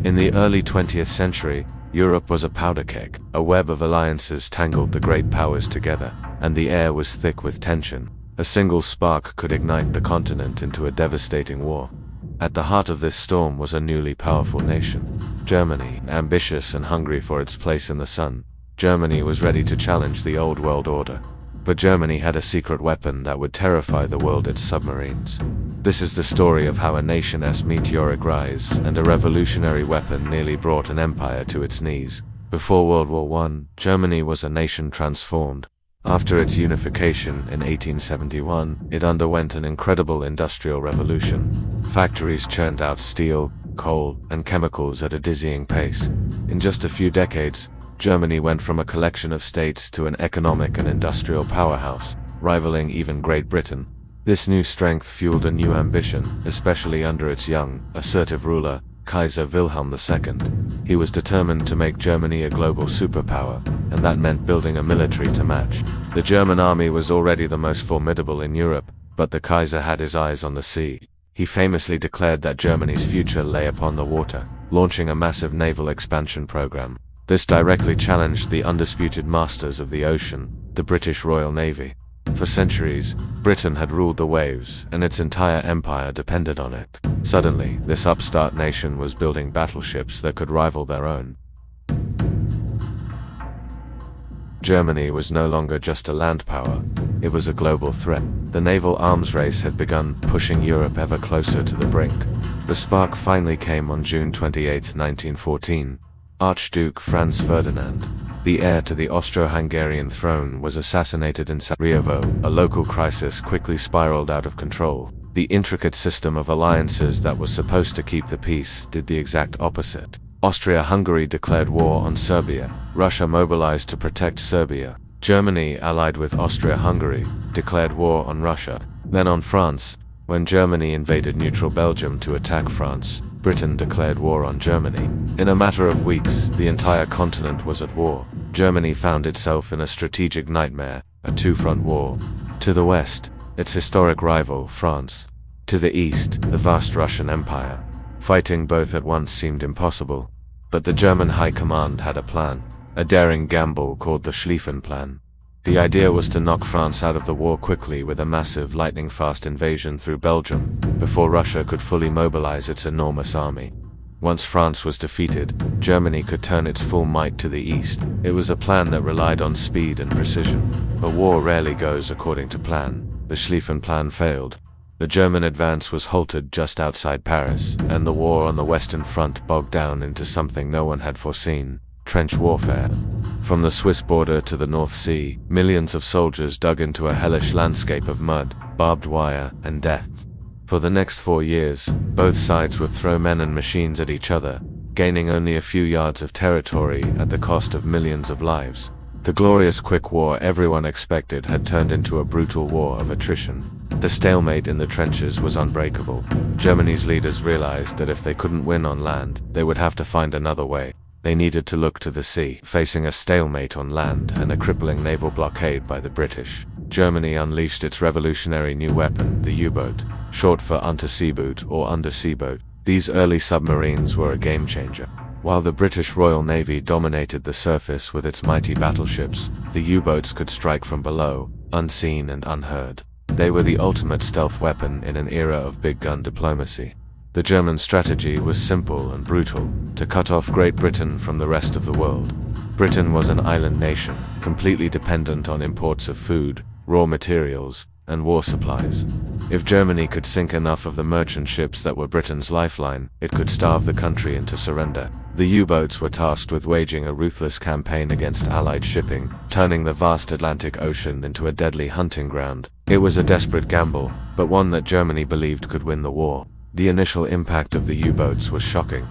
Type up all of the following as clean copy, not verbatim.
In the early 20th century, Europe was a powder keg. A web of alliances tangled the great powers together, and the air was thick with tension. A single spark could ignite the continent into a devastating war. At the heart of this storm was a newly powerful nation, Germany. Ambitious and hungry for its place in the sun, Germany was ready to challenge the old world order. But Germany had a secret weapon that would terrify the world: its submarines. This is the story of how a nation's meteoric rise and a revolutionary weapon nearly brought an empire to its knees. Before World War I, Germany was a nation transformed. After its unification in 1871, it underwent an incredible industrial revolution. Factories churned out steel, coal, and chemicals at a dizzying pace. In just a few decades, Germany went from a collection of states to an economic and industrial powerhouse, rivaling even Great Britain. This new strength fueled a new ambition, especially under its young, assertive ruler, Kaiser Wilhelm II. He was determined to make Germany a global superpower, and that meant building a military to match. The German army was already the most formidable in Europe, but the Kaiser had his eyes on the sea. He famously declared that Germany's future lay upon the water, launching a massive naval expansion program. This directly challenged the undisputed masters of the ocean, the British Royal Navy. For centuries, Britain had ruled the waves, and its entire empire depended on it. Suddenly, this upstart nation was building battleships that could rival their own. Germany was no longer just a land power, it was a global threat. The naval arms race had begun, pushing Europe ever closer to the brink. The spark finally came on June 28, 1914. Archduke Franz Ferdinand, the heir to the Austro-Hungarian throne, was assassinated in Sarajevo. A local crisis quickly spiraled out of control. The intricate system of alliances that was supposed to keep the peace did the exact opposite. Austria-Hungary declared war on Serbia. Russia mobilized to protect Serbia. Germany, allied with Austria-Hungary, declared war on Russia, then on France. When Germany invaded neutral Belgium to attack France, Britain declared war on Germany. In a matter of weeks, the entire continent was at war. Germany found itself in a strategic nightmare, a two-front war. To the west, its historic rival, France. To the east, the vast Russian Empire. Fighting both at once seemed impossible. But the German High Command had a plan, a daring gamble called the Schlieffen Plan. The idea was to knock France out of the war quickly with a massive lightning-fast invasion through Belgium, before Russia could fully mobilize its enormous army. Once France was defeated, Germany could turn its full might to the east. It was a plan that relied on speed and precision. But war rarely goes according to plan. The Schlieffen Plan failed. The German advance was halted just outside Paris, and the war on the Western Front bogged down into something no one had foreseen: trench warfare. From the Swiss border to the North Sea, millions of soldiers dug into a hellish landscape of mud, barbed wire, and death. For the next 4 years, both sides would throw men and machines at each other, gaining only a few yards of territory at the cost of millions of lives. The glorious quick war everyone expected had turned into a brutal war of attrition. The stalemate in the trenches was unbreakable. Germany's leaders realized that if they couldn't win on land, they would have to find another way. They needed to look to the sea. Facing a stalemate on land and a crippling naval blockade by the British, Germany unleashed its revolutionary new weapon, the U-boat, short for unterseeboot or undersea boat. These early submarines were a game-changer. While the British Royal Navy dominated the surface with its mighty battleships, the U-boats could strike from below, unseen and unheard. They were the ultimate stealth weapon in an era of big gun diplomacy. The German strategy was simple and brutal: to cut off Great Britain from the rest of the world. Britain was an island nation, completely dependent on imports of food, raw materials, and war supplies. If Germany could sink enough of the merchant ships that were Britain's lifeline, it could starve the country into surrender. The U-boats were tasked with waging a ruthless campaign against Allied shipping, turning the vast Atlantic Ocean into a deadly hunting ground. It was a desperate gamble, but one that Germany believed could win the war. The initial impact of the U-boats was shocking.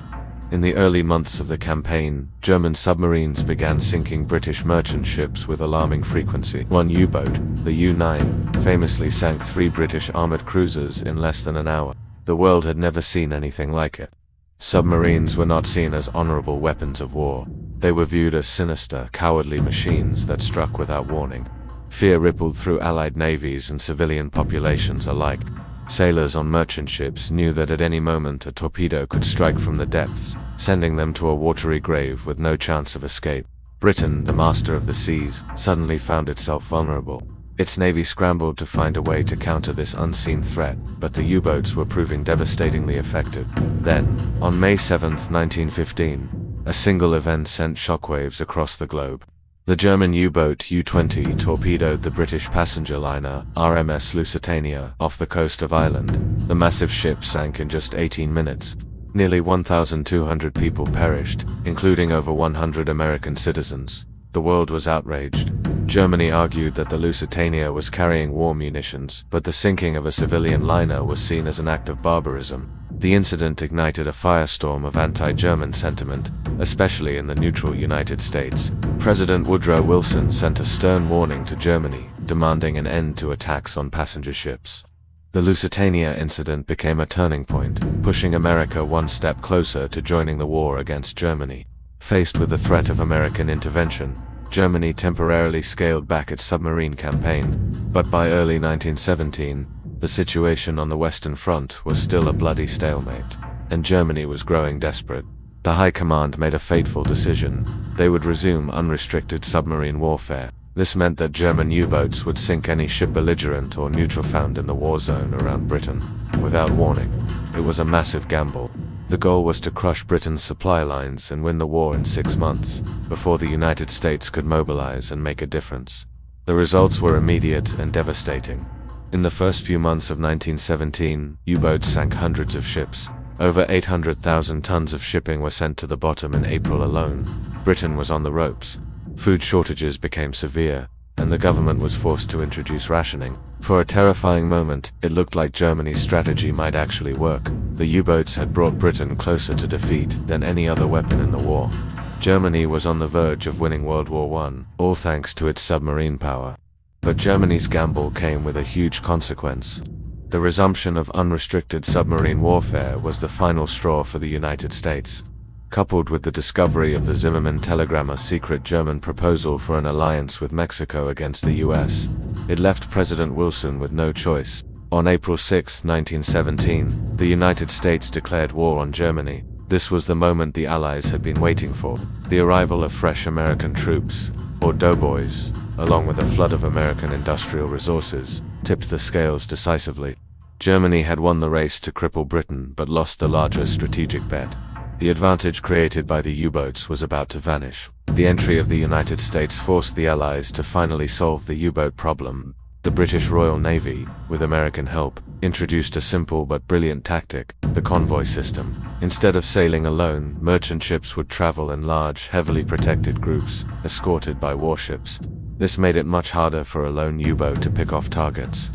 In the early months of the campaign, German submarines began sinking British merchant ships with alarming frequency. One U-boat, the U-9, famously sank 3 British armored cruisers in less than an hour. The world had never seen anything like it. Submarines were not seen as honorable weapons of war. They were viewed as sinister, cowardly machines that struck without warning. Fear rippled through Allied navies and civilian populations alike. Sailors on merchant ships knew that at any moment a torpedo could strike from the depths, sending them to a watery grave with no chance of escape. Britain, the master of the seas, suddenly found itself vulnerable. Its navy scrambled to find a way to counter this unseen threat, but the U-boats were proving devastatingly effective. Then, on May 7, 1915, a single event sent shockwaves across the globe. The German U-boat U-20 torpedoed the British passenger liner RMS Lusitania off the coast of Ireland. The massive ship sank in just 18 minutes. Nearly 1,200 people perished, including over 100 American citizens. The world was outraged. Germany argued that the Lusitania was carrying war munitions, but the sinking of a civilian liner was seen as an act of barbarism. The incident ignited a firestorm of anti-German sentiment, especially in the neutral United States. President Woodrow Wilson sent a stern warning to Germany, demanding an end to attacks on passenger ships. The Lusitania incident became a turning point, pushing America one step closer to joining the war against Germany. Faced with the threat of American intervention, Germany temporarily scaled back its submarine campaign, but by early 1917, the situation on the Western Front was still a bloody stalemate, and Germany was growing desperate. The High Command made a fateful decision. They would resume unrestricted submarine warfare. This meant that German U-boats would sink any ship belligerent or neutral found in the war zone around Britain, without warning. It was a massive gamble. The goal was to crush Britain's supply lines and win the war in 6 months, before the United States could mobilize and make a difference. The results were immediate and devastating. In the first few months of 1917, U-boats sank hundreds of ships. Over 800,000 tons of shipping were sent to the bottom in April alone. Britain was on the ropes. Food shortages became severe, and the government was forced to introduce rationing. For a terrifying moment, it looked like Germany's strategy might actually work. The U-boats had brought Britain closer to defeat than any other weapon in the war. Germany was on the verge of winning World War I, all thanks to its submarine power. But Germany's gamble came with a huge consequence. The resumption of unrestricted submarine warfare was the final straw for the United States. Coupled with the discovery of the Zimmermann telegram, a secret German proposal for an alliance with Mexico against the US, it left President Wilson with no choice. On April 6, 1917, the United States declared war on Germany. This was the moment the Allies had been waiting for. The arrival of fresh American troops, or doughboys, along with a flood of American industrial resources, tipped the scales decisively. Germany had won the race to cripple Britain but lost the larger strategic bet. The advantage created by the U-boats was about to vanish. The entry of the United States forced the Allies to finally solve the U-boat problem. The British Royal Navy, with American help, introduced a simple but brilliant tactic, the convoy system. Instead of sailing alone, merchant ships would travel in large, heavily protected groups, escorted by warships. This made it much harder for a lone U-boat to pick off targets.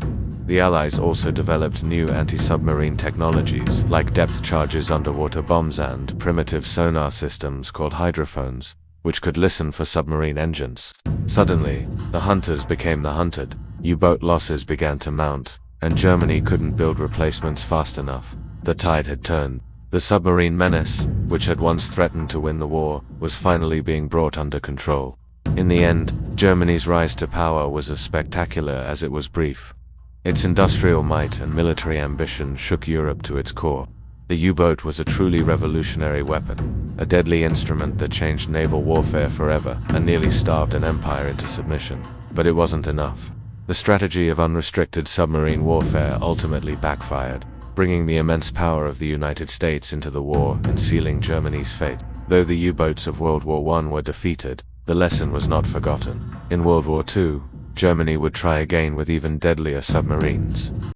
The Allies also developed new anti-submarine technologies, like depth-charges underwater bombs and primitive sonar systems called hydrophones, which could listen for submarine engines. Suddenly, the hunters became the hunted. U-boat losses began to mount, and Germany couldn't build replacements fast enough. The tide had turned. The submarine menace, which had once threatened to win the war, was finally being brought under control. In the end, Germany's rise to power was as spectacular as it was brief. Its industrial might and military ambition shook Europe to its core. The U-boat was a truly revolutionary weapon, a deadly instrument that changed naval warfare forever and nearly starved an empire into submission. But it wasn't enough. The strategy of unrestricted submarine warfare ultimately backfired, bringing the immense power of the United States into the war and sealing Germany's fate. Though the U-boats of World War I were defeated, the lesson was not forgotten. In World War II, Germany would try again with even deadlier submarines.